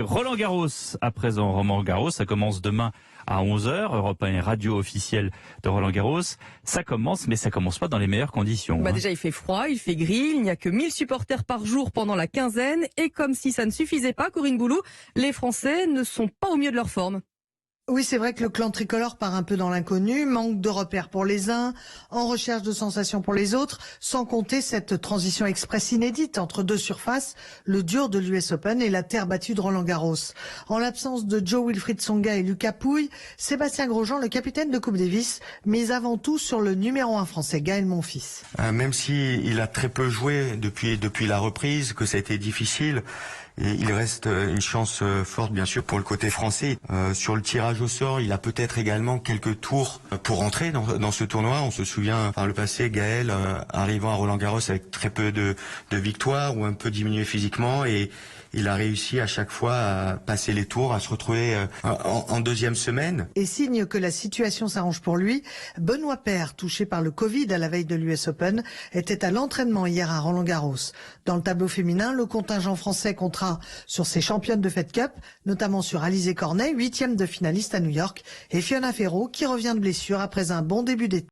Roland Garros, à présent, Roland Garros, ça commence demain à 11 h, Europe 1 est radio officielle de Roland Garros. Ça commence, mais ça commence pas dans les meilleures conditions. Déjà, il fait froid, il fait gris, il n'y a que 1000 supporters par jour pendant la quinzaine. Et comme si ça ne suffisait pas, Corinne Boulou, les Français ne sont pas au mieux de leur forme. Oui, c'est vrai que le clan tricolore part un peu dans l'inconnu, manque de repères pour les uns, en recherche de sensations pour les autres, sans compter cette transition express inédite entre deux surfaces, le dur de l'US Open et la terre battue de Roland Garros. En l'absence de Jo-Wilfried Tsonga et Lucas Pouille, Sébastien Grosjean, le capitaine de Coupe Davis, mise avant tout sur le numéro 1 français, Gaël Monfils. Même s'il a très peu joué depuis la reprise, que ça a été difficile, et il reste une chance forte bien sûr pour le côté français. Sur le tirage au sort, il a peut-être également quelques tours pour entrer dans ce tournoi. On se souvient par le passé, Gaël arrivant à Roland Garros avec très peu de victoires ou un peu diminué physiquement, et il a réussi à chaque fois à passer les tours, à se retrouver en deuxième semaine. Et signe que la situation s'arrange pour lui, Benoît Paire, touché par le Covid à la veille de l'US Open, était à l'entraînement hier à Roland Garros. Dans le tableau féminin, le contingent français comptera sur ses championnes de Fed Cup, notamment sur Alizé Cornet, 8e de finaliste à New York, et Fiona Ferro, qui revient de blessure après un bon début d'été.